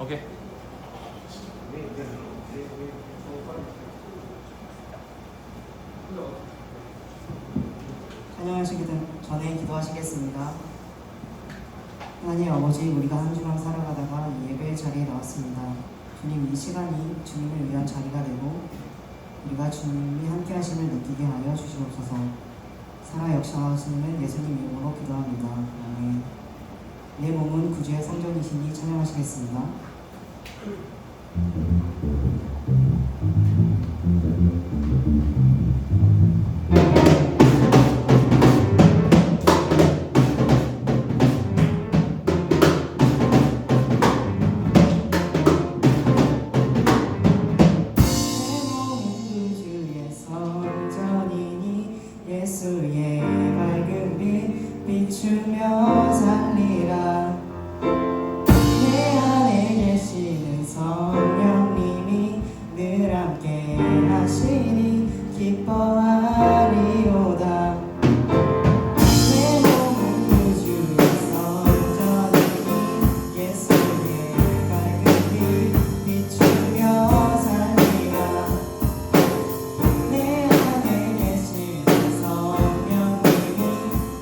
오케이. 찬양하시기 전에 기도하시겠습니다. 하나님 아버지, 우리가 한 주간 살아가다가 이 예배의 자리에 나왔습니다. 주님, 이 시간이 주님을 위한 자리가 되고 우리가 주님이 함께 하심을 느끼게 하여 주시옵소서. 살아 역사하시는 예수님 이름으로 기도합니다. 아멘. 내 몸은 구주의 성전이시니 찬양하시겠습니다. 예수의 밝은 빛 비추며 살리라. 내 안에 계시는 성령님이 늘 함께 하시니 기뻐하리로다. 내 몸은 구주의 성전이니 예수의 밝은 빛 비추며 살리라. 내 안에 계시는 성령님이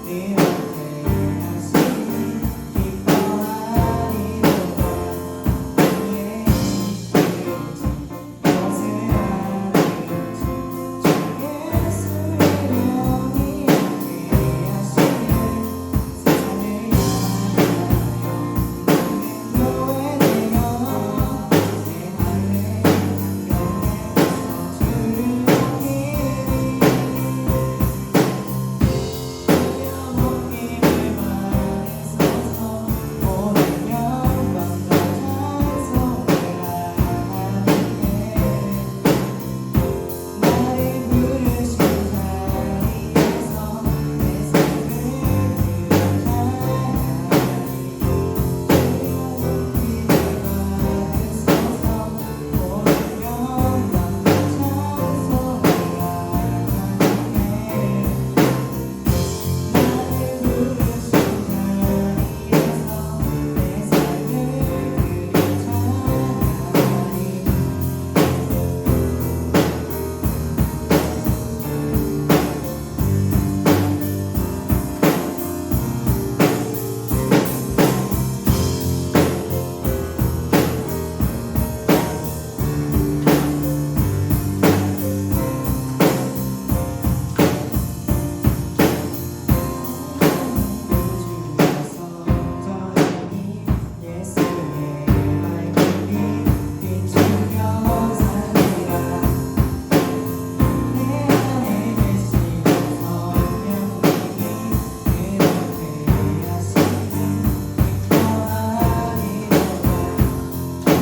늘 함께 하시니 기뻐하리로다.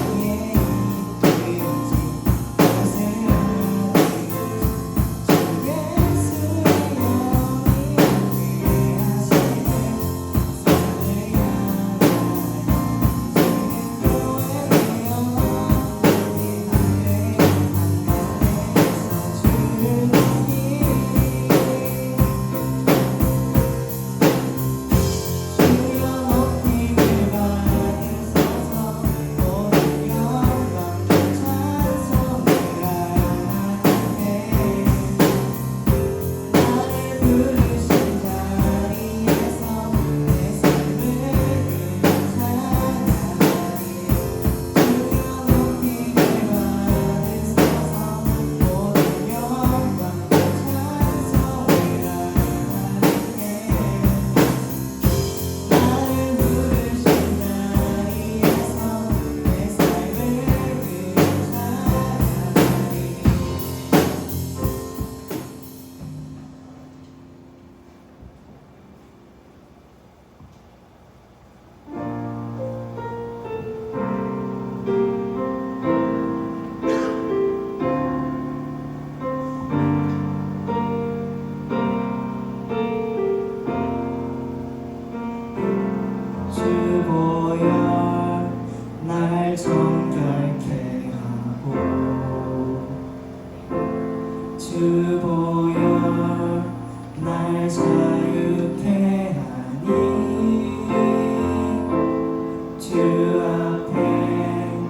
그의 이름인지 무엇을 아는지 주 예수의 영이 함께 하시니 세상을 향하여 너의 내가 내 할렐루야 주를 높이리 주여 높임을 받으소서. 오늘 영광과 찬송을 하나님께 나를 부르신 자리에서 내 삶을 주 앞에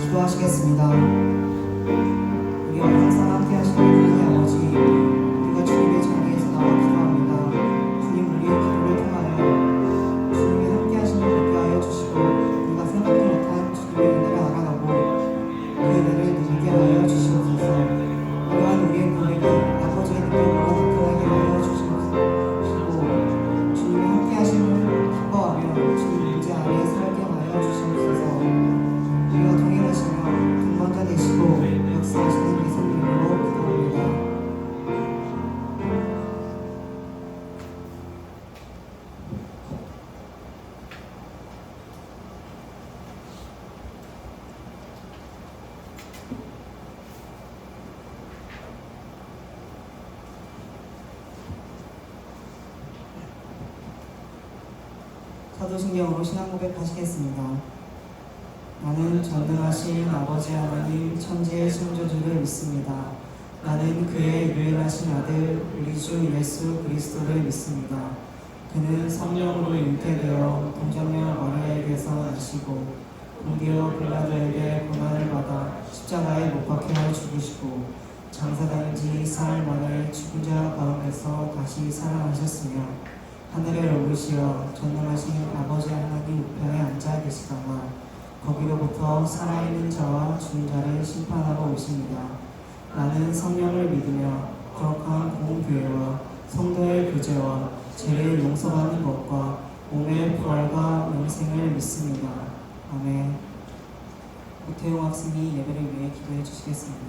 기도하시겠습니다. 우리와 항상 함께 하시는 하나님 아버지, 우리가 주님의 자리에서 나와 기도합니다. 주님, 우리의 기도를 통하여 주님이 함께 하시는 걸 느끼게 하여 주시고, 우리가 생각지 못한 주님의 은혜를 알아가고 그 은혜를 누리게 하여 주시옵소서. 이러한 우리의 고백이 아버지의 능력으로 나타나게 하여 주시옵시고, 주님이 함께 하심을 기뻐하며 주님 임재 아래에 살게 하여 주시옵소서. 우리가 동행하시며 근본자 되시고 역사하시는 예수님으로 기도합니다. 사도신경으로 신앙 고백하시겠습니다. 나는 전능하신 아버지 하나님 천지의 창조주를 믿습니다. 나는 그의 유일하신 아들 우리 주 예수 그리스도를 믿습니다. 그는 성령으로 잉태되어 동정녀 마리아에게서 나시고 본디오 빌라도에게 고난을 받아 십자가에 못 박혀 죽으시고 장사된 지 사흘 만에 죽은 자 가운데서 다시 살아나셨으며 하늘에 오르시어 전능하신 아버지 하나님 우편에 앉아 계시다가 거기로부터 살아있는 자와 죽은 자를 심판하러 오십니다. 나는 성령을 믿으며 거룩한 공교회와 성도의 교제와 죄를 용서받는 것과 몸의 부활과 영생을 믿습니다. 아멘. 오태용 학생이 예배를 위해 기도해 주시겠습니다.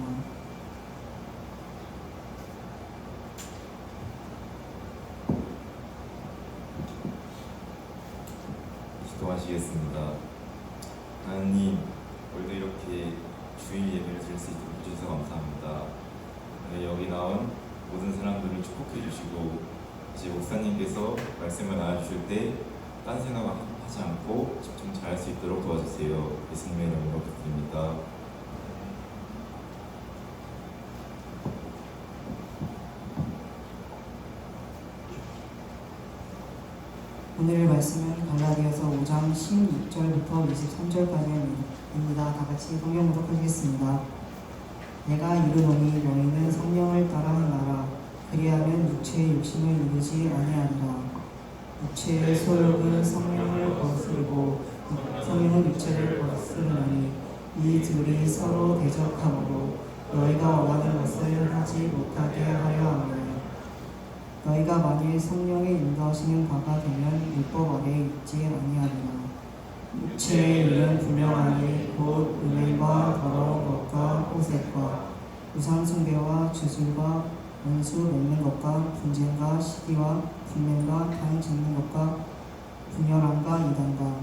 기도하시겠습니다. 하나님, 오늘도 이렇게 주일 예배를 드릴 수 있도록 해주셔서 감사합니다. 오늘 여기 나온 모든 사람들을 축복해 주시고 이제 목사님께서 말씀을 나눠주실 때 딴 생각하지 않고 집중 잘할 수 있도록 도와주세요. 예수님의 이름으로 부탁드립니다. 오늘 말씀은 갈라디아서 5장 16절부터 23절까지입니다. 다 같이 성경 교독하겠습니다. 내가 이르노니 너희는 성령을 따라 행하라. 그리하면 육체의 욕심을 이루지 아니하리라. 육체의 소욕은 성령을 거스르고 성령은 육체를 거스르나니 이 둘이 서로 대적하므로 너희가 원하는 것을 하지 못하게 하려 합니다. 너희가 만일 성령의 인도하시는 바가 되면 율법 아래에 있지 아니하리라. 육체의 일은 분명하니 곧 음행과 더러운 것과 호색과 우상숭배와 주술과 원수 맺는 것과 분쟁과 시기와 분명과 당 짓는 것과 분열함과 이단과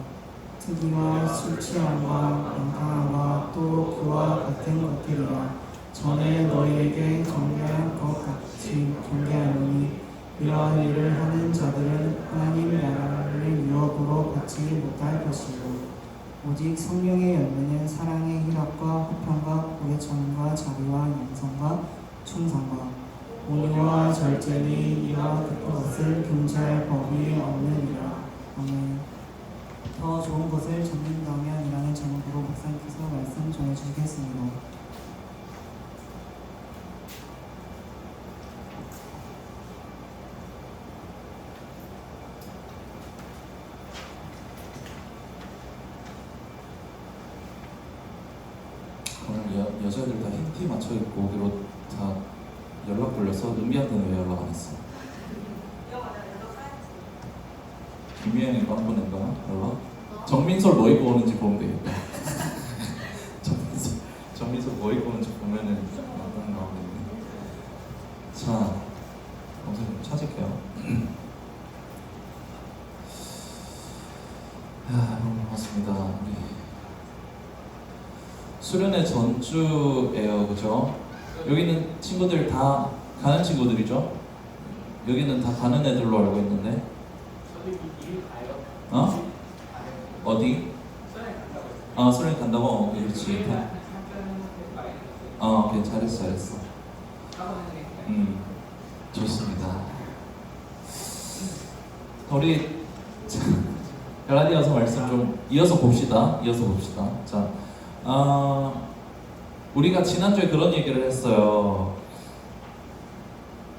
특이와 술 취함과 연강함과 또 그와 같은 것들이라. 전에 너희에게 경계한 것 같이 경계하노니 이러한 일을 하는 자들은 하나님 나라를 유업으로 받지 못할 것이고 오직 성령의 열매는 사랑의 희락과 화평과 오래 참음과 자비와 양성과 충성과 온유와 절제니 이와 그것을 금지할 법이 없느니라. 아멘. 더 좋은 것을 찾는다면이라는 제목으로 목사님께서 말씀 전해주시겠습니다. 오늘 여자애들 다 흰 티 맞춰 입고 그리고 다 연락 돌려서 은비한테는 왜 연락 안 했어? 김희영이가 한 번 했나? 연락? 정민솔 뭐 입고 오는지 보면 되겠다. 정민솔 뭐 입고 오는지 보면은 막 나오겠네. 자, 우선 좀 찾을게요. 너무 반갑습니다. 우리 수련회 전주예요, 그죠? 여기는 친구들 다 가는 친구들이죠? 여기는 다 가는 애들로 알고 있는데. 어? 어디? 수련회 간다고? 그렇지. 오케이, 잘했어. 좋습니다. 우리 갈라디아서 말씀 좀 이어서 봅시다. 자, 우리가 지난주에 그런 얘기를 했어요.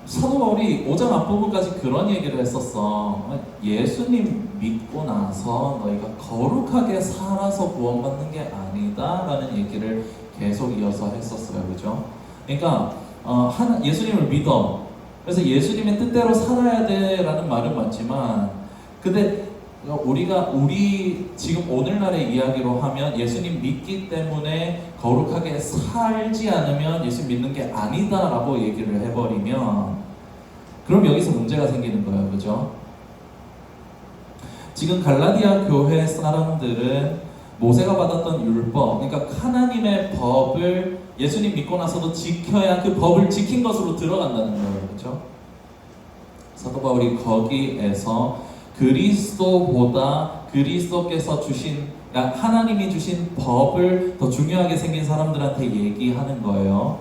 사도 바울이 5장 앞부분까지 그런 얘기를 했었어. 예수님 믿고 나서 너희가 거룩하게 살아서 구원받는 게 아니다 라는 얘기를 계속 이어서 했었어요. 그죠? 그러니까 예수님을 믿어. 그래서 예수님의 뜻대로 살아야 돼 라는 말은 맞지만, 근데 우리 지금 오늘날의 이야기로 하면 예수님 믿기 때문에 거룩하게 살지 않으면 예수님 믿는 게 아니다 라고 얘기를 해버리면, 그럼 여기서 문제가 생기는 거예요. 그죠? 지금 갈라디아 교회 사람들은 모세가 받았던 율법, 그러니까 하나님의 법을 예수님 믿고 나서도 지켜야 그 법을 지킨 것으로 들어간다는 거예요. 그렇죠? 사도 바울이 거기에서 그리스도보다 그리스도께서 주신, 그러니까 하나님이 주신 법을 더 중요하게 생긴 사람들한테 얘기하는 거예요.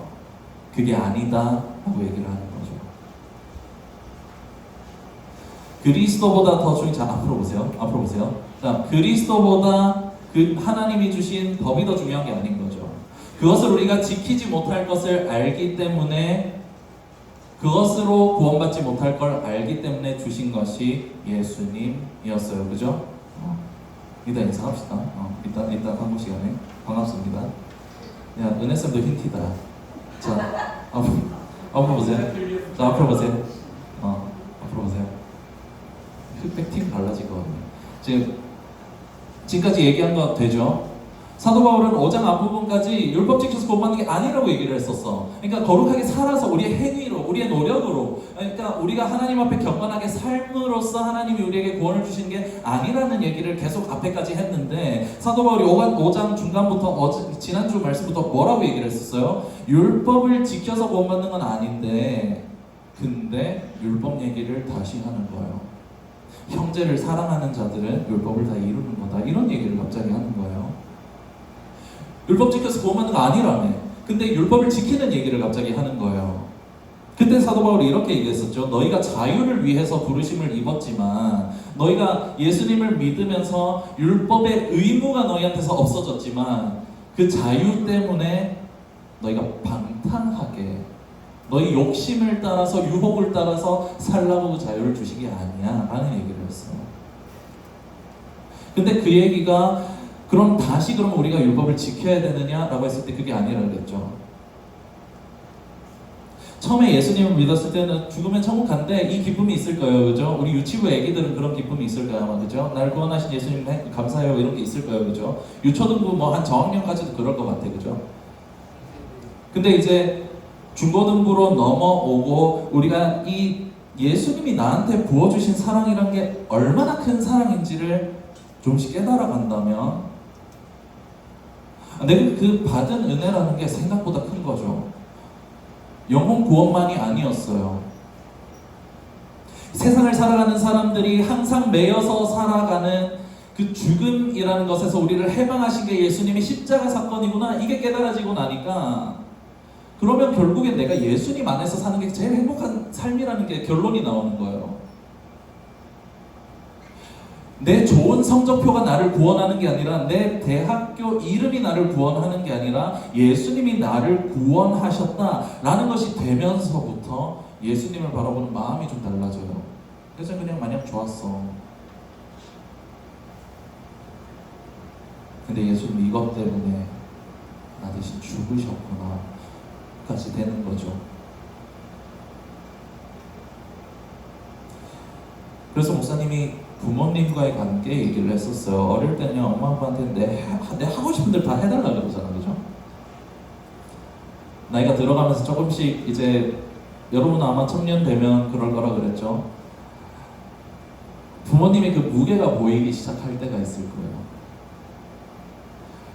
그게 아니다 라고 얘기를 하는 거죠. 그리스도보다 더 중요한, 자, 앞으로 보세요. 자, 그리스도보다 그 하나님이 주신 법이 더 중요한 게 아닌 거죠. 그것을 우리가 지키지 못할 것을 알기 때문에, 그것으로 구원받지 못할 걸 알기 때문에 주신 것이 예수님이었어요. 그죠? 이따 인사합시다. 이따 광고 시간에. 반갑습니다. 야, 은혜쌤도 힌트다. 자, 앞으로 보세요. 자, 앞으로 보세요. 앞으로 보세요. 흑백팀 달라지거든요. 지금까지 얘기한 거 되죠? 사도 바울은 5장 앞부분까지 율법 지켜서 구원받는 게 아니라고 얘기를 했었어. 그러니까 거룩하게 살아서 우리의 행위로, 우리의 노력으로, 그러니까 우리가 하나님 앞에 경건하게 삶으로써 하나님이 우리에게 구원을 주시는 게 아니라는 얘기를 계속 앞에까지 했는데, 사도 바울이 5장 중간부터 지난주 말씀부터 뭐라고 얘기를 했었어요? 율법을 지켜서 구원받는 건 아닌데, 근데 율법 얘기를 다시 하는 거예요. 형제를 사랑하는 자들은 율법을 다 이루는 거다, 이런 얘기를 갑자기 하는 거예요. 율법 지켜서 구원받는 거 아니라며. 근데 율법을 지키는 얘기를 갑자기 하는 거예요. 그때 사도 바울이 이렇게 얘기했었죠. 너희가 자유를 위해서 부르심을 입었지만, 너희가 예수님을 믿으면서 율법의 의무가 너희한테서 없어졌지만, 그 자유 때문에 너희가 방탕하게, 너희 욕심을 따라서, 유혹을 따라서 살라고 그 자유를 주신 게 아니야 라는 얘기를 했어요. 근데 그 얘기가, 그럼 다시 그러면 우리가 율법을 지켜야 되느냐라고 했을 때 그게 아니라고 그랬죠. 처음에 예수님을 믿었을 때는 죽으면 천국 간대, 이 기쁨이 있을 거예요. 그죠? 우리 유치부 애기들은 그런 기쁨이 있을 거예요. 아마. 그죠? 날 구원하신 예수님 감사해요, 이런 게 있을 거예요. 그죠? 유초등부 뭐 한 저학년까지도 그럴 것 같아. 그죠? 근데 이제 중고등부로 넘어오고 우리가 이 예수님이 나한테 부어주신 사랑이란 게 얼마나 큰 사랑인지를 좀씩 깨달아간다면, 내가 그 받은 은혜라는 게 생각보다 큰 거죠. 영혼 구원만이 아니었어요. 세상을 살아가는 사람들이 항상 매여서 살아가는 그 죽음이라는 것에서 우리를 해방하신 게 예수님의 십자가 사건이구나, 이게 깨달아지고 나니까, 그러면 결국엔 내가 예수님 안에서 사는 게 제일 행복한 삶이라는 게 결론이 나오는 거예요. 내 좋은 성적표가 나를 구원하는 게 아니라, 내 대학교 이름이 나를 구원하는 게 아니라 예수님이 나를 구원하셨다라는 것이 되면서부터 예수님을 바라보는 마음이 좀 달라져요. 그래서 그냥 마냥 좋았어. 근데 예수님 이것 때문에 나 대신 죽으셨구나 까지 되는 거죠. 그래서 목사님이 부모님과의 관계 얘기를 했었어요. 어릴 때는 엄마 아빠한테 내 하고 싶은 대로 다 해달라 그러잖아. 그죠? 나이가 들어가면서 조금씩 이제, 여러분 아마 청년 되면 그럴 거라 그랬죠. 부모님의 그 무게가 보이기 시작할 때가 있을 거예요.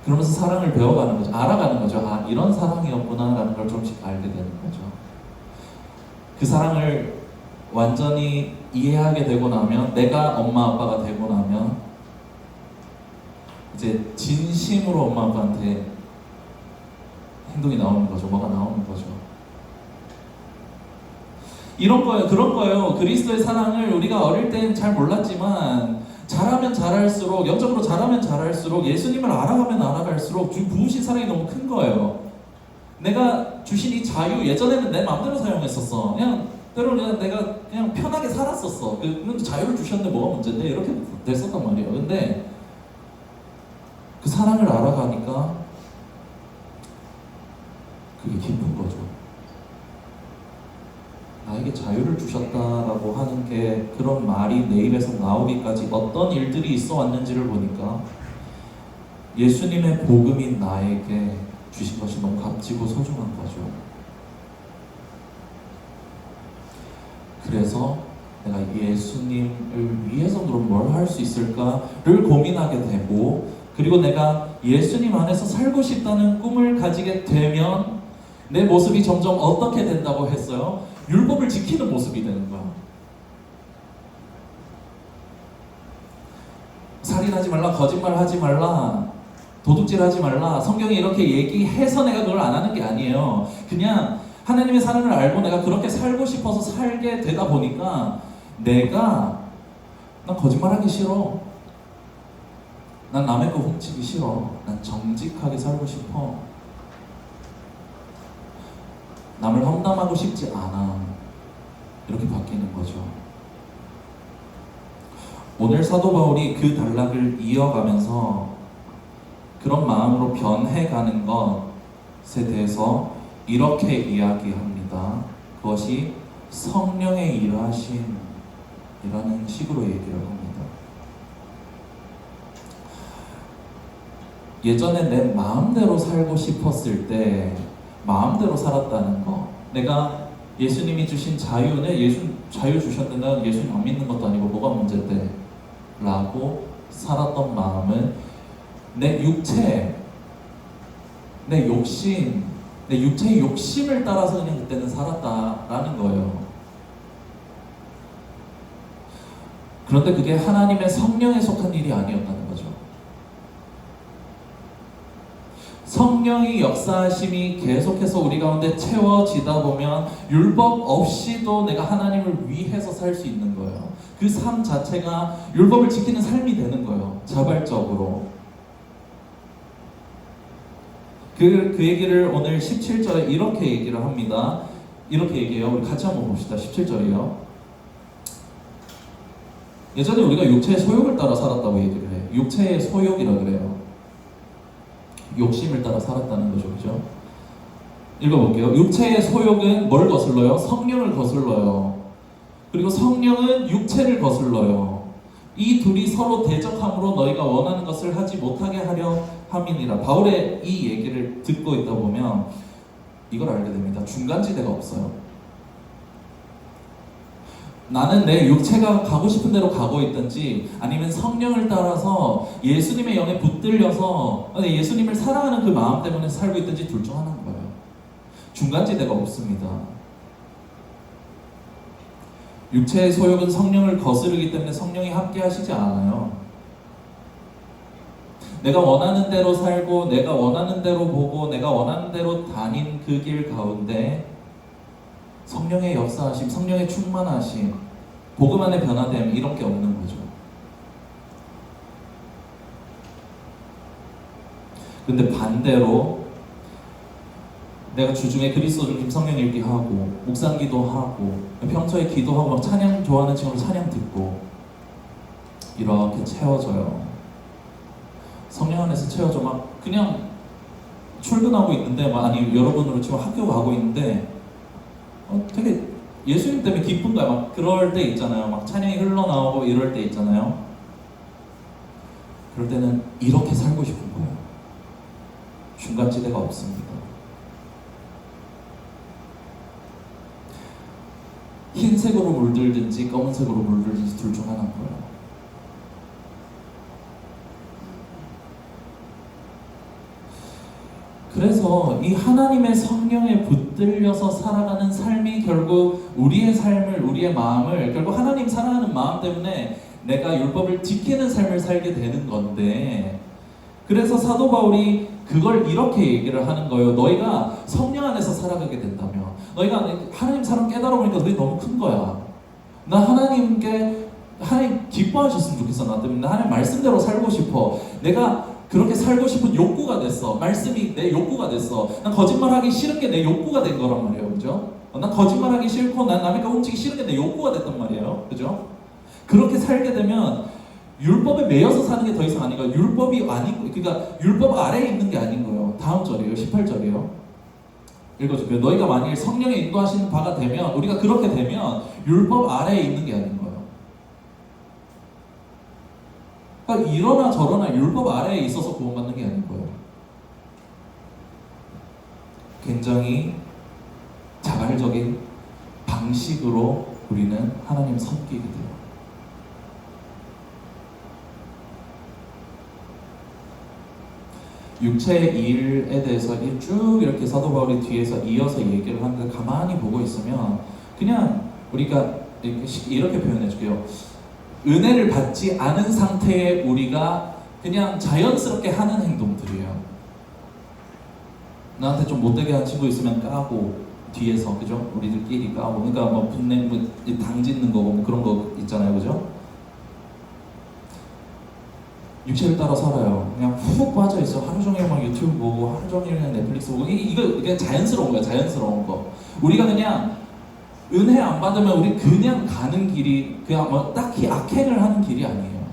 그러면서 사랑을 배워가는 거죠. 알아가는 거죠. 아, 이런 사랑이었구나 라는 걸 조금씩 알게 되는 거죠. 그 사랑을 완전히 이해하게 되고 나면, 내가 엄마 아빠가 되고 나면 이제 진심으로 엄마 아빠한테 행동이 나오는 거죠. 뭐가 나오는 거죠. 이런 거예요. 그런 거예요. 그리스도의 사랑을 우리가 어릴 땐 잘 몰랐지만 잘하면 잘할수록, 영적으로 잘하면 잘할수록, 예수님을 알아가면 알아갈수록 부으신 사랑이 너무 큰 거예요. 내가 주신 이 자유, 예전에는 내 마음대로 사용했었어. 그냥 때로는 내가 그냥 편하게 살았었어. 그 자유를 주셨는데 뭐가 문제인데 이렇게 됐었단 말이에요. 근데 그 사랑을 알아가니까 그게 기쁜 거죠. 나에게 자유를 주셨다라고 하는 게, 그런 말이 내 입에서 나오기까지 어떤 일들이 있어 왔는지를 보니까 예수님의 복음인 나에게 주신 것이 너무 값지고 소중한 거죠. 그래서 내가 예수님을 위해서 그럼 뭘 할 수 있을까를 고민하게 되고, 그리고 내가 예수님 안에서 살고 싶다는 꿈을 가지게 되면 내 모습이 점점 어떻게 된다고 했어요? 율법을 지키는 모습이 되는 거야. 살인하지 말라, 거짓말하지 말라, 도둑질하지 말라. 성경이 이렇게 얘기해서 내가 그걸 안 하는 게 아니에요. 그냥 하나님의 사랑을 알고 내가 그렇게 살고 싶어서 살게 되다 보니까 난 거짓말하기 싫어. 난 남의 거 훔치기 싫어. 난 정직하게 살고 싶어. 남을 험담하고 싶지 않아. 이렇게 바뀌는 거죠. 오늘 사도 바울이 그 단락을 이어가면서 그런 마음으로 변해가는 것에 대해서 이렇게 이야기합니다. 그것이 성령의 일하심이라는 식으로 얘기를 합니다. 예전에 내 마음대로 살고 싶었을 때 마음대로 살았다는 거, 내가 예수님이 주신 자유는 자유 주셨는데 난 예수님 안 믿는 것도 아니고 뭐가 문제인데 라고 살았던 마음은 내 육체, 내 욕심, 내 육체의 욕심을 따라서 그냥 그때는 살았다라는 거예요. 그런데 그게 하나님의 성령에 속한 일이 아니었다는 거죠. 성령이 역사하심이 계속해서 우리 가운데 채워지다 보면 율법 없이도 내가 하나님을 위해서 살 수 있는 거예요. 그 삶 자체가 율법을 지키는 삶이 되는 거예요. 자발적으로. 그 얘기를 오늘 17절에 이렇게 얘기를 합니다. 이렇게 얘기해요. 우리 같이 한번 봅시다. 17절이요. 예전에 우리가 육체의 소욕을 따라 살았다고 얘기를 해요. 육체의 소욕이라 그래요. 욕심을 따라 살았다는 거죠. 그죠? 읽어볼게요. 육체의 소욕은 뭘 거슬러요? 성령을 거슬러요. 그리고 성령은 육체를 거슬러요. 이 둘이 서로 대적함으로 너희가 원하는 것을 하지 못하게 하려 함이니라. 바울의 이 얘기를 듣고 있다 보면 이걸 알게 됩니다. 중간지대가 없어요. 나는 내 육체가 가고 싶은 대로 가고 있든지 아니면 성령을 따라서 예수님의 영에 붙들려서 예수님을 사랑하는 그 마음 때문에 살고 있든지 둘 중 하나인 거예요. 중간지대가 없습니다. 육체의 소욕은 성령을 거스르기 때문에 성령이 함께 하시지 않아요. 내가 원하는 대로 살고 내가 원하는 대로 보고 내가 원하는 대로 다닌 그 길 가운데 성령의 역사하심, 성령의 충만하심, 복음 안에 변화됨, 이런 게 없는 거죠. 근데 반대로 내가 주중에 그리스도 중심 성령 읽기 하고 묵상기도 하고 평소에 기도하고 막 찬양 좋아하는 친구로 찬양 듣고 이렇게 채워져요. 성령 안에서 채워져. 막 그냥 출근하고 있는데 아니 여러분으로 치면 학교 가고 있는데 되게 예수님 때문에 기쁜 거야. 막 그럴 때 있잖아요. 막 찬양이 흘러나오고 이럴 때 있잖아요. 그럴 때는 이렇게 살고 싶은 거예요. 중간지대가 없습니다. 흰색으로 물들든지 검은색으로 물들든지 둘 중 하나인 거예요. 그래서 이 하나님의 성령에 붙들려서 살아가는 삶이 결국 우리의 삶을, 우리의 마음을 결국 하나님 사랑하는 마음 때문에 내가 율법을 지키는 삶을 살게 되는 건데, 그래서 사도 바울이 그걸 이렇게 얘기를 하는 거예요. 너희가 성령 안에서 살아가게 된다면, 너희가 하나님 사랑 깨달아 보니까 너희 너무 큰 거야. 나 하나님 기뻐하셨으면 좋겠어. 나 때문에 하나님 말씀대로 살고 싶어. 내가 그렇게 살고 싶은 욕구가 됐어. 말씀이 내 욕구가 됐어. 난 거짓말하기 싫은 게 내 욕구가 된 거란 말이에요. 그죠? 난 거짓말하기 싫고 난 남의 거 훔치기 싫은 게 내 욕구가 됐단 말이에요. 그죠? 그렇게 살게 되면 율법에 매여서 사는 게 더 이상 아닌 거예요. 율법이 아닌, 그러니까 율법 아래에 있는 게 아닌 거예요. 다음 절이에요. 18절이에요. 읽어줄게요. 너희가 만일 성령의 인도하시는 바가 되면, 우리가 그렇게 되면 율법 아래에 있는 게 아닌 거예요. 그러니까 이러나 저러나 율법 아래에 있어서 구원받는 게 아닌 거예요. 굉장히 자발적인 방식으로 우리는 하나님 섬기게 돼요. 육체의 일에 대해서 쭉 이렇게 사도 바울이 뒤에서 이어서 얘기를 하는데 가만히 보고 있으면 그냥 우리가 이렇게 표현해 줄게요. 은혜를 받지 않은 상태의 우리가 그냥 자연스럽게 하는 행동들이에요. 나한테 좀 못되게 한 친구 있으면 까고 뒤에서, 그죠? 우리들끼리 까고, 그러니까 뭐 분내 당 짓는 거고 뭐 그런 거 있잖아요, 그죠? 육체를 따라 살아요. 그냥 푹 빠져 있어. 하루 종일 막 유튜브 보고, 하루 종일 그냥 넷플릭스 보고. 이게 자연스러운 거야, 자연스러운 거. 우리가 그냥 은혜 안 받으면 우리 그냥 가는 길이 그냥 뭐 딱히 악행을 하는 길이 아니에요.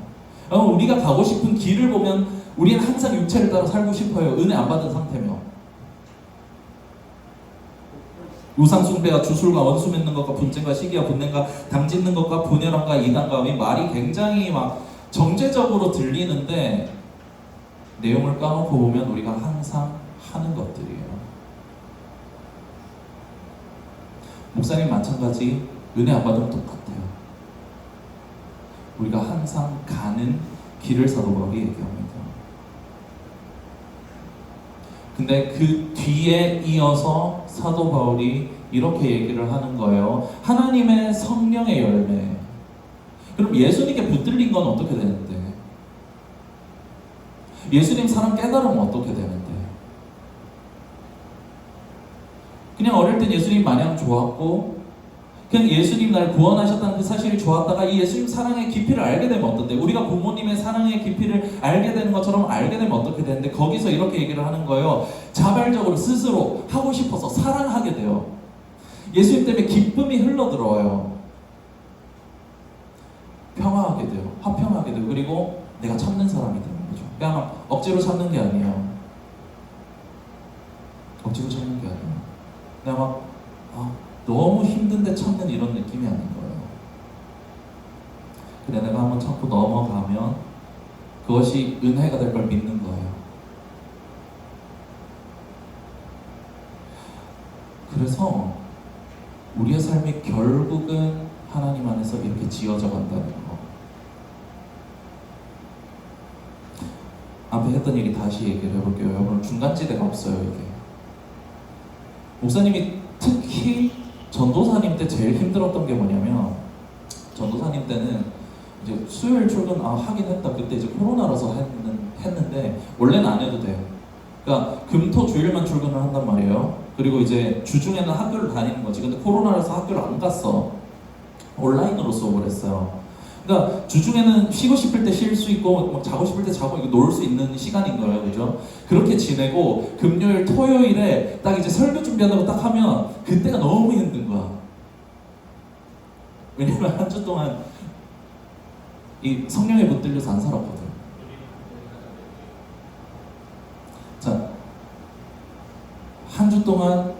우리가 가고 싶은 길을 보면 우리는 항상 육체를 따라 살고 싶어요. 은혜 안 받은 상태면. 우상 숭배와 주술과 원수 맺는 것과 분쟁과 시기와 분냄과 당 짓는 것과 분열함과 이단과 이 말이 굉장히 막 정제적으로 들리는데 내용을 까놓고 보면 우리가 항상 하는 것들이에요. 목사님 마찬가지 은혜 안 받으면 똑같아요. 우리가 항상 가는 길을 사도 바울이 얘기합니다. 근데 그 뒤에 이어서 사도 바울이 이렇게 얘기를 하는 거예요. 하나님의 성령의 열매. 그럼 예수님께 붙들린 건 어떻게 되는데? 예수님 사랑 깨달으면 어떻게 되는데? 그냥 어릴 땐 예수님 마냥 좋았고 그냥 예수님 날 구원하셨다는 그 사실이 좋았다가 이 예수님 사랑의 깊이를 알게 되면 어떤데? 우리가 부모님의 사랑의 깊이를 알게 되는 것처럼 알게 되면 어떻게 되는데? 거기서 이렇게 얘기를 하는 거예요. 자발적으로 스스로 하고 싶어서 사랑하게 돼요. 예수님 때문에 기쁨이 흘러들어와요. 평화하게 돼요. 화평하게 돼요. 그리고 내가 참는 사람이 되는 거죠. 그냥 억지로 참는 게 아니에요. 억지로 참는 게 아니에요. 그냥 막 너무 힘든데 참는 이런 느낌이 아닌 거예요. 그래 내가 한번 참고 넘어가면 그것이 은혜가 될 걸 믿는 거예요. 그래서 우리의 삶이 결국은 하나님 안에서 이렇게 지어져 간다는 거. 앞에 했던 얘기 다시 얘기를 해볼게요. 여러분 중간지대가 없어요. 이게 목사님이 특히 전도사님 때 제일 힘들었던 게 뭐냐면 전도사님 때는 이제 수요일 출근 하긴 했다. 그때 이제 코로나라서 했는데 원래는 안 해도 돼요. 그러니까 금토 주일만 출근을 한단 말이에요. 그리고 이제 주중에는 학교를 다니는 거지. 근데 코로나라서 학교를 안 갔어. 온라인으로 수업을 했어요. 그러니까 주중에는 쉬고 싶을 때 쉴 수 있고 막 자고 싶을 때 자고 놀 수 있는 시간인 거예요, 그죠? 그렇게 지내고 금요일, 토요일에 딱 이제 설교 준비한다고 딱 하면 그때가 너무 힘든 거야. 왜냐면 한 주 동안 이 성령에 붙들려서 안 살았거든. 자, 한 주 동안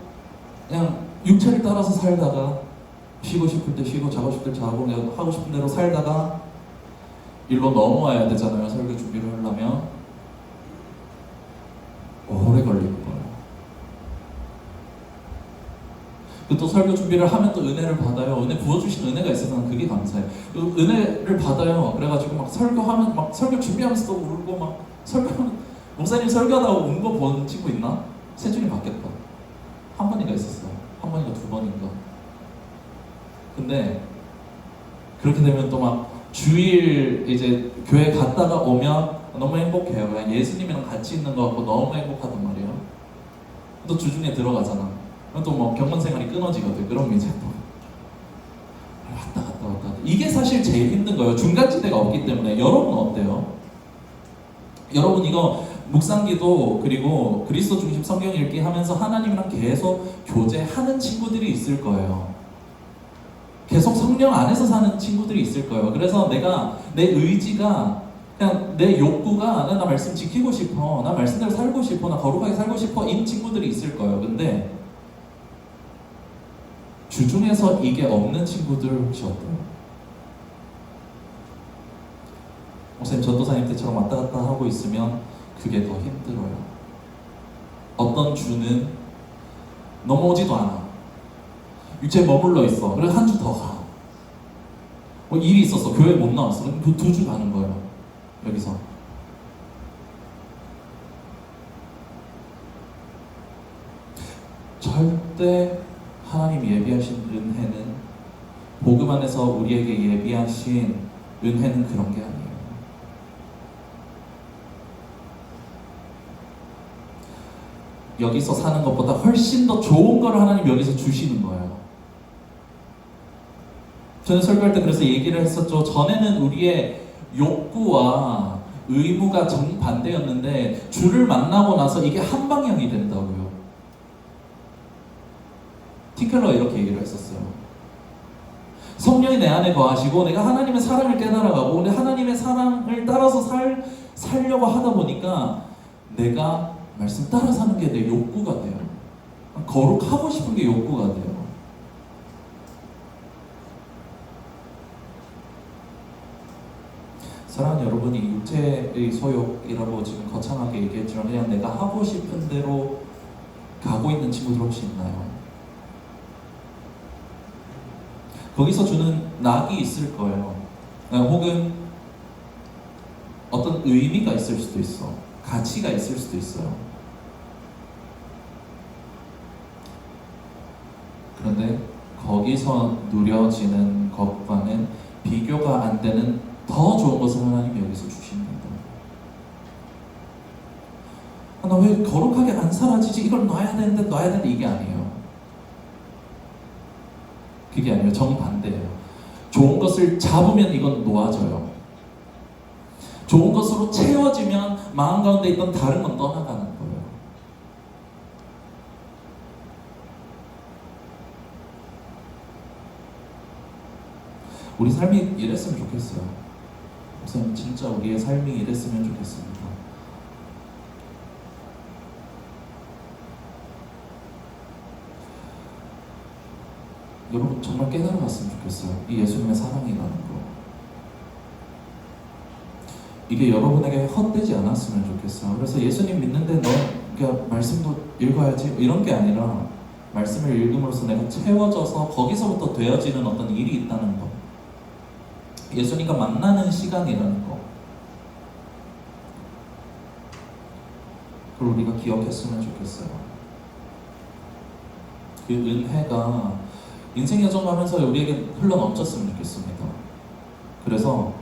그냥 육체를 따라서 살다가 쉬고 싶을 때 쉬고 자고 싶을 때 자고 내가 하고 싶은 대로 살다가 일로 넘어와야 되잖아요. 설교 준비를 하려면 오래 걸리는 거예요. 또 설교 준비를 하면 또 은혜를 받아요. 은혜 부어주신 은혜가 있어서 난 그게 감사해요. 은혜를 받아요. 그래가지고 막 설교하면 막 설교 준비하면서 또 울고 막 설교하면 목사님 설교하다가 운 거 본 친구 있나? 세 줄이 바뀌었다. 한 번인가 있었어요. 한 번인가 두 번인가. 근데 그렇게 되면 또 막 주일 이제 교회 갔다가 오면 너무 행복해요. 그냥 예수님이랑 같이 있는 거 같고 너무 행복하단 말이에요. 또 주중에 들어가잖아. 또 뭐 경건 생활이 끊어지거든. 그럼 이제 또 왔다 갔다 갔다. 이게 사실 제일 힘든 거예요. 중간지대가 없기 때문에. 여러분 어때요? 여러분 이거 묵상기도 그리고 그리스도 중심 성경 읽기 하면서 하나님이랑 계속 교제하는 친구들이 있을 거예요. 계속 성령 안에서 사는 친구들이 있을 거예요. 그래서 내가 내 의지가 그냥 내 욕구가 나 말씀 지키고 싶어, 나 말씀대로 살고 싶어, 나 거룩하게 살고 싶어 이 친구들이 있을 거예요. 근데 주중에서 이게 없는 친구들 혹시 어때요? 목사님 전도사님 때처럼 왔다 갔다 하고 있으면 그게 더 힘들어요. 어떤 주는 넘어오지도 않아. 육체에 머물러 있어. 그래서 한 주 더 가. 뭐 일이 있었어. 교회 못 나왔어. 그럼 2주 가는 거예요. 여기서. 절대 하나님 예비하신 은혜는 복음 안에서 우리에게 예비하신 은혜는 그런 게 아니에요. 여기서 사는 것보다 훨씬 더 좋은 걸 하나님 여기서 주시는 거예요. 저는 설교할 때 그래서 얘기를 했었죠. 전에는 우리의 욕구와 의무가 정반대였는데 주를 만나고 나서 이게 한 방향이 된다고요. 틴켈러가 이렇게 얘기를 했었어요. 성령이 내 안에 거하시고 내가 하나님의 사랑을 깨달아가고 하나님의 사랑을 따라서 살려고 하다 보니까 내가 말씀 따라 사는 게 내 욕구가 돼요. 거룩하고 싶은 게 욕구가 돼요. 사랑하는 여러분이 육체의 소욕이라고 지금 거창하게 얘기했지만 그냥 내가 하고 싶은 대로 가고 있는 친구들 혹시 있나요? 거기서 주는 낙이 있을 거예요. 혹은 어떤 의미가 있을 수도 있어. 가치가 있을 수도 있어요. 그런데 거기서 누려지는 것과는 비교가 안 되는 더 좋은 것을 하나님이 여기서 주십니다. 나 왜 거룩하게 안 살아지지? 이걸 놔야 되는데 이게 아니에요. 그게 아니에요. 정반대예요. 좋은 것을 잡으면 이건 놓아져요. 좋은 것으로 채워지면 마음 가운데 있던 다른 건 떠나가는 거예요. 우리 삶이 이랬으면 좋겠어요. 우선 진짜 우리의 삶이 이랬으면 좋겠습니다. 여러분 정말 깨달아갔으면 좋겠어요. 이 예수님의 사랑이라는 거. 이게 여러분에게 헛되지 않았으면 좋겠어요. 그래서 예수님 믿는데 그러니까 말씀도 읽어야지 이런 게 아니라 말씀을 읽음으로써 내가 채워져서 거기서부터 되어지는 어떤 일이 있다는 거. 예수님과 만나는 시간이라는 거. 그걸 우리가 기억했으면 좋겠어요. 그 은혜가 인생 여정 가면서 우리에게 흘러넘쳤으면 좋겠습니다. 그래서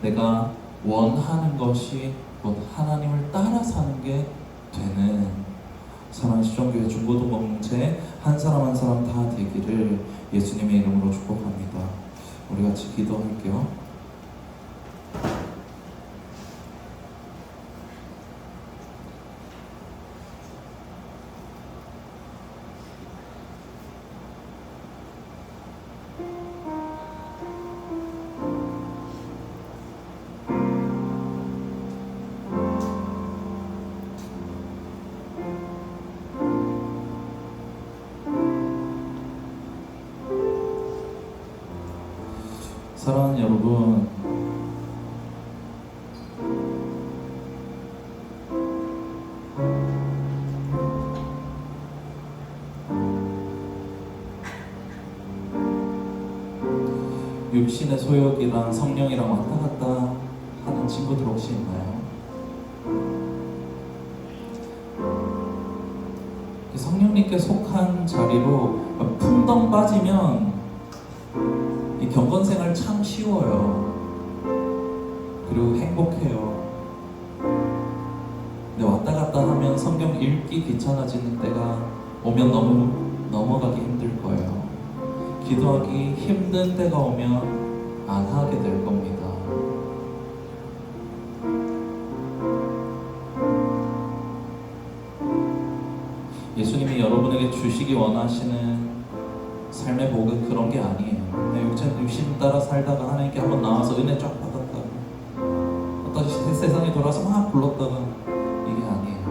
내가 원하는 것이 곧 하나님을 따라 사는 게 되는 사랑하는 시종교회 중고등 공동체 한 사람 한 사람 다 되기를 예수님의 이름으로 축복합니다. 우리 같이 기도할게요. 사랑하는 여러분, 육신의 소욕이랑 성령이랑 왔다 갔다 하는 친구들 혹시 있나요? 성령님께 속한 자리로 풍덩 빠지면 이 경건생활 참 쉬워요. 그리고 행복해요. 근데 왔다 갔다 하면 성경 읽기 귀찮아지는 때가 오면 너무 넘어가기 힘들 거예요. 기도하기 힘든 때가 오면 안 하게 될 겁니다. 예수님이 여러분에게 주시기 원하시는 삶의 복은 그런 게 아니에요. 내 육신 따라 살다가 하나님께 한번 나와서 은혜 쫙 받았다가 어떤 세상에 돌아서 막 불렀다가 이게 아니에요.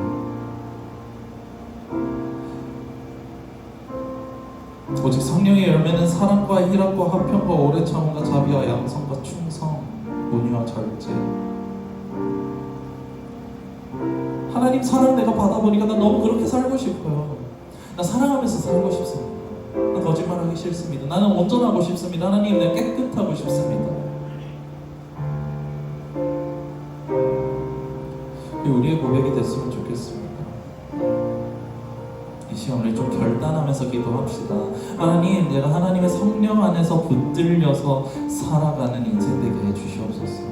오직 성령의 열매는 사랑과 희락과 화평과 오래 참음과 자비와 양성과 충성, 온유와 절제. 하나님 사랑 내가 받아보니까 나 너무 그렇게 살고 싶어요. 나 사랑하면서 살고 싶습니다. 나 거짓말하기 싫습니다. 나는 온전하고 싶습니다. 하나님 내가 깨끗하고 싶습니다. 우리의 고백이 됐으면 좋겠습니다. 이 시간을 좀 결단하면서 기도합시다. 하나님, 내가 하나님의 성령 안에서 붙들려서 살아가는 인생 되게 해주시옵소서.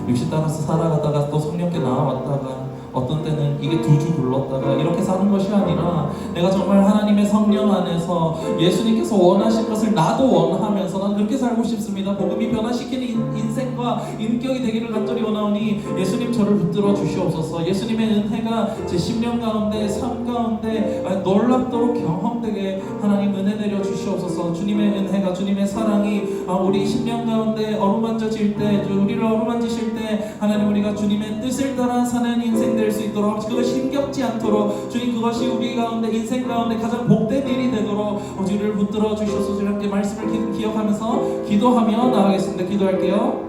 육신 따라서 살아가다가 또 성령께 나와왔다가 어떤 때는 이게 두 주 굴렀다가 이렇게 사는 것이 아니라 내가 정말 하나님의 성령 안에서 예수님께서 원하신 것을 나도 원하면서 난 그렇게 살고 싶습니다. 복음이 변화시키는 인생과 인격이 되기를 간절히 원하오니 예수님 저를 붙들어 주시옵소서. 예수님의 은혜가 제 심령 가운데 삶 가운데 놀랍도록 경험되게 하나님 은혜 내려 주시옵소서. 주님의 은혜가 주님의 사랑이 우리 심령 가운데 어루만져질 때 우리를 어루만지실 때 하나님 우리가 주님의 뜻을 따라 사는 인생 될 수 있도록 그것이 힘겹지 않도록 주님 그것이 우리 가운데 인생 가운데 가장 복된 일이 되도록 우리를 붙들어 주셔서 주님께 말씀을 기억하면서 기도하며 나가겠습니다. 기도할게요.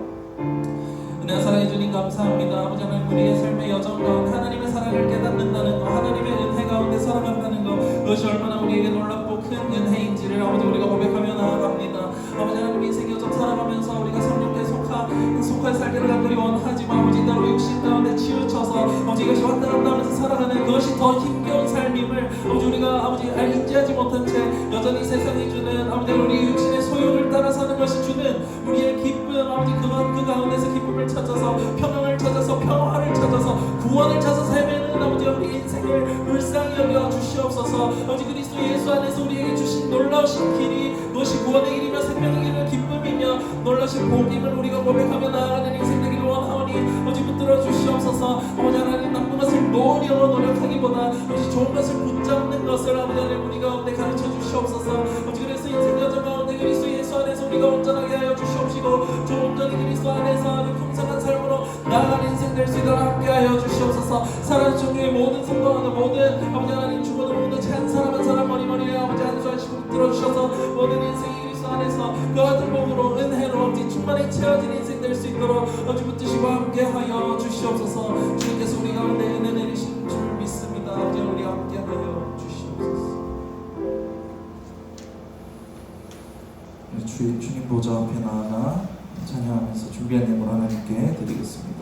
은혜와 사랑해 주님 감사합니다. 아버지 하나님 우리의 삶의 여정 가운데 하나님의 사랑을 깨닫는다는 것 하나님의 은혜 가운데 살아간다는 것 그것이 얼마나 우리에게 놀랍고 큰 은혜인지를 아버지 우리가 고백하며 나아갑니다. 아버지 하나님 인생 여정 살아가면서 우리가 성령께 속할 살기를 간절히 원하지만 아버지 따로 육신 가운데 치우쳐서 아버지 이것이 왔다 갔다 하면서 살아가는 그것이 더 힘겨운 삶임을 아버지 우리가 아버지 인지하지 못한 채 여전히 세상이 주는 아버지 우리 육신의 소유를 따라 사는 것이 주는 우리의 기쁨 아버지 그 가운데서 기쁨을 찾아서 평강을 찾아서 평화를 찾아서 구원을 찾아서 헤매는 아버지 우리 인생을 불쌍히 여겨 주시옵소서. 아버지 그리스도 예수 안에서 우리에게 주신 놀라우신 길이 그것이 구원의 길이며 생명의 길이며 기쁨이며 놀라신 복임을 우리가 고백하며 나아가는 인생 되기를 원하오니 아버지 붙들어 주시옵소서. 아버지 하나님 나쁜 것을 놓으려고 노력하기보다 아버지 좋은 것을 붙잡는 것을 아버지 하나님 우리 가운데 가르쳐 주시옵소서. 아버지 그래서 인생 여정 가운데 그리스도 예수 안에서 우리가 온전하게 하여 주시옵시고 저 온전히 그리스도 안에서 아주 풍성한 삶으로 나아가는 인생 될 수 있도록 함께 하여 주시옵소서. 사랑하는 중의 모든 성도하는 모든 아버지 하나님 죽어도 모든 한 사람 한 사람 머리머리에 아버지 안수하시고 붙들어 주셔서 모든 인생이 그리스도 안에서 그 같은 복으로 은혜로 아버지 충만히 채워진 인생 될 수 있도록 아버지 붙드시고 함께 하여 주시옵소서. 주님께서 우리 가운데 은혜 내리신 줄 믿습니다. 아버지 우리 함께 하여 주시옵소서. 주님 보좌 앞에 나아가 찬양하면서 준비한 예물 하나님께 드리겠습니다.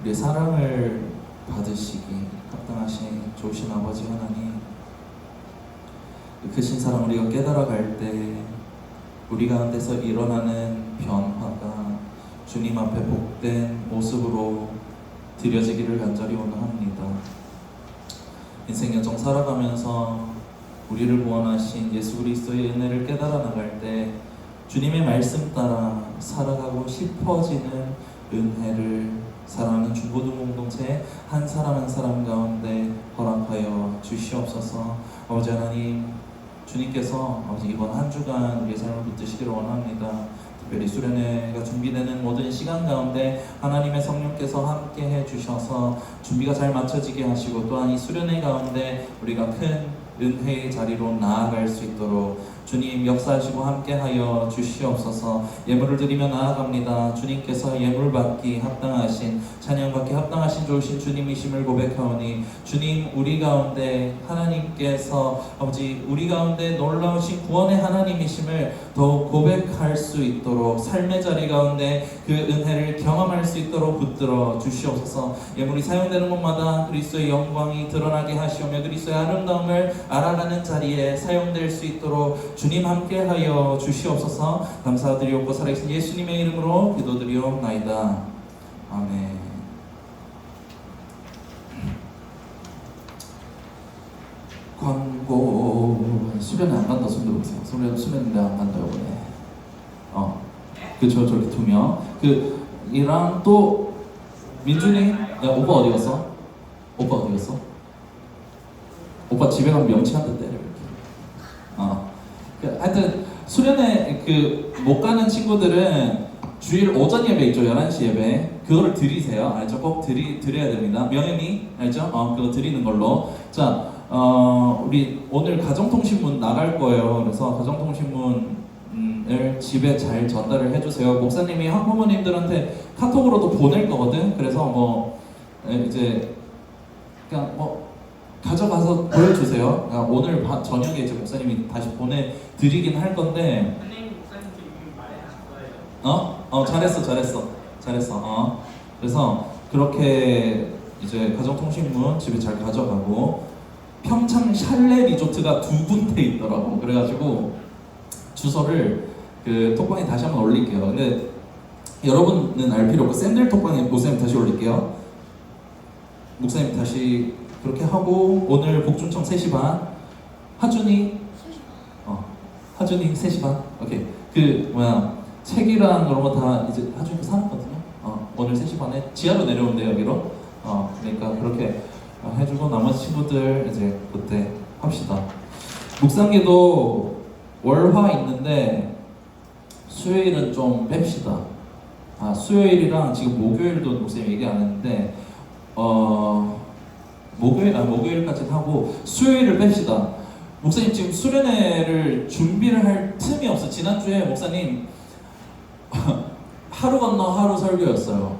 우리의 사랑을 받으시기 합당하신 좋으신 아버지 하나님, 크신 사랑 우리가 깨달아갈 때 우리 가운데서 일어나는 변화가 주님 앞에 복된 모습으로 드려지기를 간절히 원합니다. 인생 여정 살아가면서 우리를 구원하신 예수 그리스도의 은혜를 깨달아 나갈 때 주님의 말씀 따라 살아가고 싶어지는 은혜를 사랑하는 중고등 공동체 한 사람 한 사람 가운데 허락하여 주시옵소서. 아버지 하나님, 주님께서 아버지 이번 한 주간 우리의 삶을 붙드시기를 원합니다. 특별히 수련회가 준비되는 모든 시간 가운데 하나님의 성령께서 함께 해주셔서 준비가 잘 맞춰지게 하시고, 또한 이 수련회 가운데 우리가 큰 은혜의 자리로 나아갈 수 있도록 주님 역사하시고 함께하여 주시옵소서. 예물을 드리며 나아갑니다. 주님께서 예물 받기 합당하신, 찬양 받기 합당하신 좋으신 주님이심을 고백하오니, 주님 우리 가운데 하나님께서 아버지 우리 가운데 놀라우신 구원의 하나님이심을 더욱 고백할 수 있도록, 삶의 자리 가운데 그 은혜를 경험할 수 있도록 붙들어 주시옵소서. 예물이 사용되는 곳마다 그리스도의 영광이 드러나게 하시오며 그리스도의 아름다움을 알아가는 자리에 사용될 수 있도록 주님 함께하여 주시옵소서. 감사드리옵고 살아계신 예수님의 이름으로 기도드리옵나이다. 아멘. 광고. 수련회 안 간다 손 들어보세요. 수련회 안 간다 이번에. 그쵸, 저렇게 2명. 이랑 또 민준이. 야, 오빠 어디 갔어? 오빠 어디 갔어? 오빠 집에 가면 명치 한 대 때려 이렇게. 하여튼 수련회 못 가는 친구들은 주일 오전 예배 있죠. 11시 예배. 그거를 드리세요. 알죠? 꼭 드려야 됩니다. 명현이 알죠? 그거 드리는 걸로. 자, 우리 오늘 가정통신문 나갈 거예요. 그래서 가정통신문을 집에 잘 전달을 해주세요. 목사님이 학부모님들한테 카톡으로도 보낼 거거든. 그래서 이제 그냥 가져가서 보여주세요. 오늘 저녁에 이제 목사님이 다시 보내드리긴 할 건데. 선생님 목사님께 이미 말해놨어요. 잘했어. 그래서 그렇게 이제 가정통신문 집에 잘 가져가고, 평창 샬레 리조트가 2군데 있더라고. 그래가지고 주소를 톡방에 다시 한번 올릴게요. 근데 여러분은 알 필요 없고 샌들 톡방에 목사님 다시 올릴게요. 목사님 다시 그렇게 하고, 오늘 복중청 3시 반, 하준이 3시 반. 오케이. 책이랑 그런 거 다 이제 하준이가 사놨거든요. 오늘 3시 반에 지하로 내려온대요, 여기로. 그러니까 그렇게 해주고, 나머지 친구들 이제 그때 합시다. 묵상기도 월화 있는데 수요일은 좀 뺍시다. 수요일이랑 지금 목요일도 목사님 얘기 안 했는데, 목요일까지는 하고 수요일을 뺍시다. 목사님 지금 수련회를 준비를 할 틈이 없어. 지난주에 목사님 하루 건너 하루 설교였어요.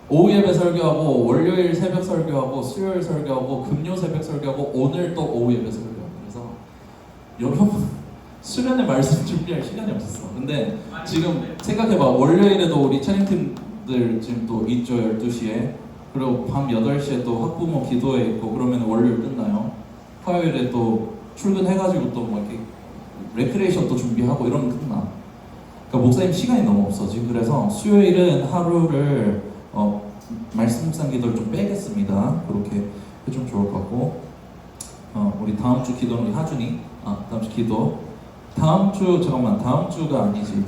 오후 예배 설교하고, 월요일 새벽 설교하고, 수요일 설교하고, 금요 새벽 설교하고, 오늘 또 오후 예배 설교하고. 그래서 여러분 수련회 말씀 준비할 시간이 없었어. 근데 지금 생각해봐. 월요일에도 우리 찬양팀들 지금 또 있죠. 12시에. 그리고 밤 8시에 또 학부모 기도회 있고, 그러면 월요일 끝나요. 화요일에 또 출근해가지고 또 이렇게 레크레이션 또 준비하고 이러면 끝나. 그러니까 목사님 시간이 너무 없어 지금. 그래서 수요일은 하루를 말씀 묵상 기도를 좀 빼겠습니다. 그렇게 해주면 좋을 것 같고, 우리 다음 주 기도는 우리 하준이. 다음 주 기도. 다음 주가 아니지.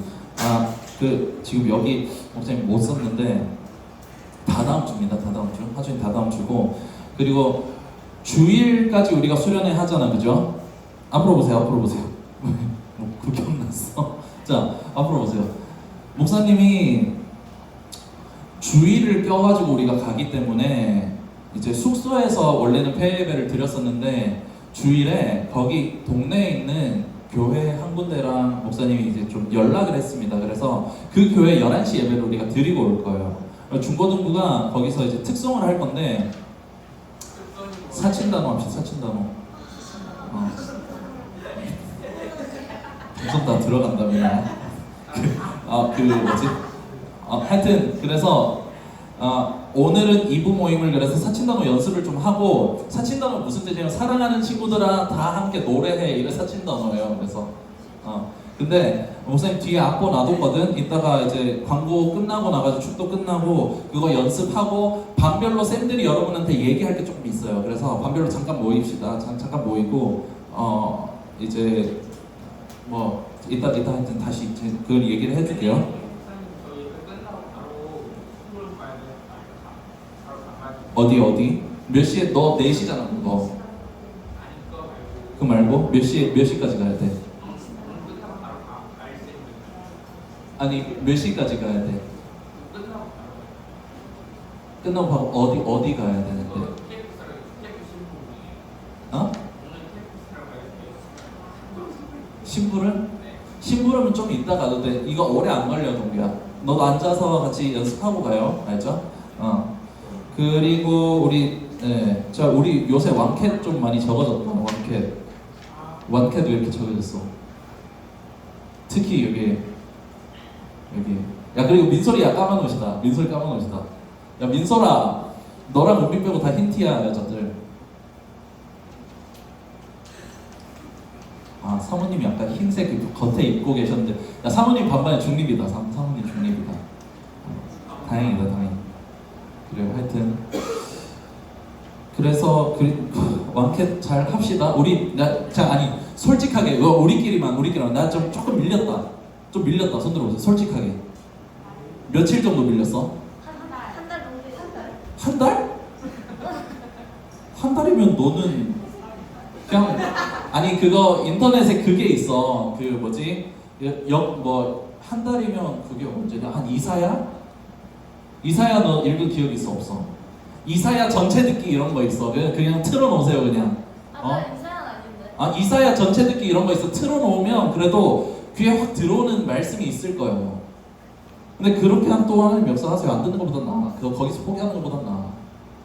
지금 여기 목사님 못 썼는데 다다음 주입니다. 다다음 주. 하준이 다다음 주고, 그리고 주일까지 우리가 수련회 하잖아, 그죠? 앞으로 보세요. 구경 났어. 자, 앞으로 보세요. 목사님이 주일을 껴가지고 우리가 가기 때문에 이제 숙소에서 원래는 폐예배를 드렸었는데, 주일에 거기 동네에 있는 교회 한 군데랑 목사님이 이제 좀 연락을 했습니다. 그래서 그 교회 11시 예배를 우리가 드리고 올 거예요. 중고등부가 거기서 이제 특송을 할 건데, 사친단어 합시다. 사친단어. 방송 다 들어간다면. 하여튼 그래서 오늘은 2부 모임을 그래서 사친단어 연습을 좀 하고, 사친단어 무슨 뜻이냐면 사랑하는 친구들아 다 함께 노래해, 이게 사친단어예요. 그래서 근데 목사님 뒤에 악보 놔뒀거든. 이따가 이제 광고 끝나고 나가지고 축도 끝나고 그거 연습하고 반별로 쌤들이 여러분한테 얘기할 게 조금 있어요. 그래서 반별로 잠깐 모입시다. 잠깐 모이고 이제 뭐 이따 하여튼 다시 그 얘기를 해줄게요. 목사님 저희 끝나고 바로 스쿨 가야 돼요. 바로 가가지고. 어디? 몇 시에 너 4시잖아 그거. 아니 그거 말고. 그 말고 몇 시까지 가야 돼? 끝나고 바로 갈 수 있는. 아니 몇 시까지 가야 돼? 끝나고 바로. 끝나고 바로 어디 가야 되는데? 그거 KFC랑 KFC 신분이에요. 어? 오늘 KFC랑 가야 돼요. 심부름? 심부름은 좀 이따 가도 돼. 이거 오래 안 걸려 동비야. 너도 앉아서 같이 연습하고 가요. 알죠? 그리고 우리 요새 완캣 좀 많이 적어졌다. 완캣 왜 이렇게 적어졌어? 특히 여기. 야 그리고 민솔이야 까만 옷이다. 민솔이 까만 옷이다. 야 민솔아, 너랑 은비 빼고 다 흰티야 여자들. 아 사모님이 아까 흰색 그 겉에 입고 계셨는데, 야 사모님 반반에 중립이다. 사모님 중립이다. 다행이다 다행. 그래요 하여튼 그래서 완캣 잘 합시다. 아니 솔직하게 우리끼리만 나 조금 밀렸다. 좀 밀렸다. 손 들어보세요. 솔직하게 며칠 정도 밀렸어? 한 달 정도. 한 달? 한 달이면 너는 그냥 아니 그거 인터넷에 그게 있어. 그 뭐지? 한 달이면 그게 언제냐? 한 이사야 너 읽은 기억 있어 없어? 이사야 전체 듣기 이런 거 있어. 그냥 틀어놓으세요 그냥. 이사연 아닌데. 이사야 전체 듣기 이런 거 있어. 틀어놓으면 그래도 귀에 확 들어오는 말씀이 있을 거예요. 근데 그렇게 또 하나님 역사하세요. 안 듣는 것보다 나아. 거기서 포기하는 것보다 나아.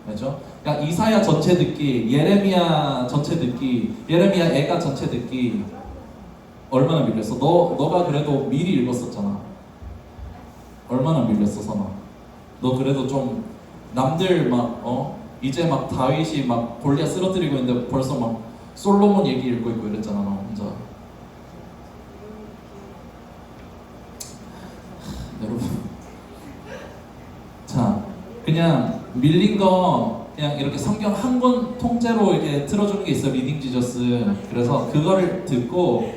알죠? 그러니까 이사야 전체 듣기, 예레미야 전체 듣기, 예레미야 애가 전체 듣기 얼마나 밀렸어? 너가 그래도 미리 읽었었잖아. 얼마나 밀렸어 선아? 너 그래도 좀 남들 이제 막 다윗이 막 골리앗 쓰러뜨리고 있는데 벌써 막 솔로몬 얘기 읽고 있고 이랬잖아 너 혼자. 여러분 자 그냥 밀린 거 그냥 이렇게 성경 한 권 통째로 이렇게 틀어주는 게 있어. 리딩 지저스. 그래서 그거를 듣고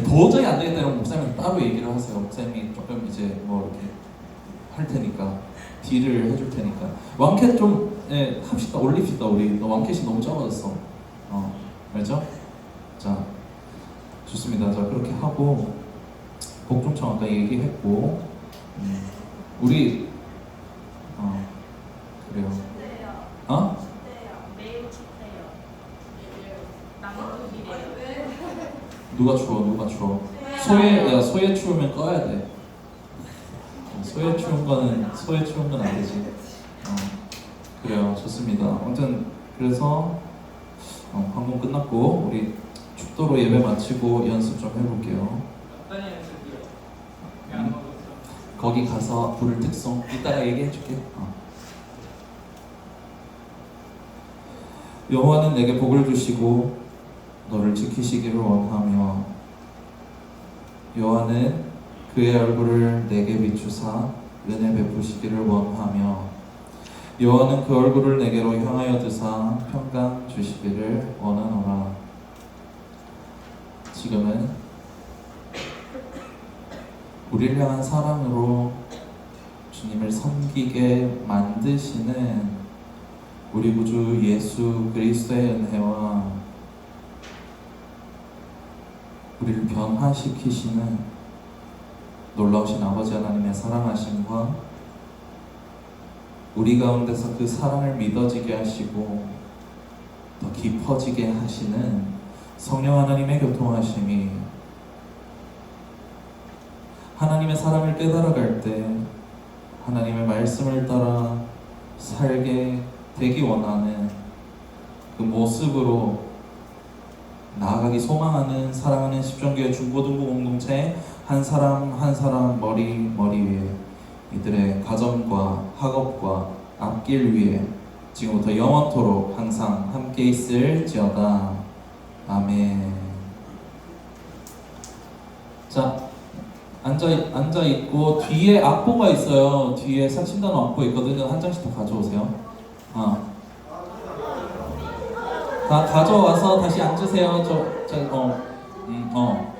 도저히 안 되겠다 이러면 목사님한테 따로 얘기를 하세요. 목사님이 조금 이제 뭐 이렇게 할 테니까 딜을 해줄 테니까. 완캣 좀 합시다. 올립시다. 우리 너 완캣이 너무 적어졌어. 알죠? 자 좋습니다. 자 그렇게 하고 복종청 아까 얘기했고 우리 그래요. 매일 춥대요. 남극이래요. 누가 추워? 소에 추우면 꺼야 돼. 소에 추운 건 안 되지. 그래요. 좋습니다. 아무튼 그래서 방송 끝났고 우리 축도로 예배 마치고 연습 좀 해볼게요. 어떤 연습이요? 왜안 먹었어? 거기 가서 부를 특송 이따가 얘기해줄게. 여호와는 내게 복을 주시고 너를 지키시기를 원하며 여호와는 그의 얼굴을 내게 비추사 은혜 베푸시기를 원하며 여호와는 그 얼굴을 내게로 향하여 드사 평강 주시기를 원하노라. 지금은 우리를 향한 사랑으로 주님을 섬기게 만드시는 우리 구주 예수 그리스도의 은혜와 우리를 변화시키시는 놀라우신 아버지 하나님의 사랑하심과 우리 가운데서 그 사랑을 믿어지게 하시고 더 깊어지게 하시는 성령 하나님의 교통하심이 하나님의 사랑을 깨달아갈 때 하나님의 말씀을 따라 살게 되기 원하는 그 모습으로 나아가기 소망하는 사랑하는 십전교회 중고등부 공동체 한 사람 한 사람 머리 위에 이들의 가정과 학업과 앞길 위에 지금부터 영원토록 항상 함께 있을지어다. 아멘. 자 앉아 있고 뒤에 악보가 있어요. 뒤에 사칭단어 악보 있거든요. 한 장씩 더 가져오세요. 다 가져와서 다시 앉으세요. 어.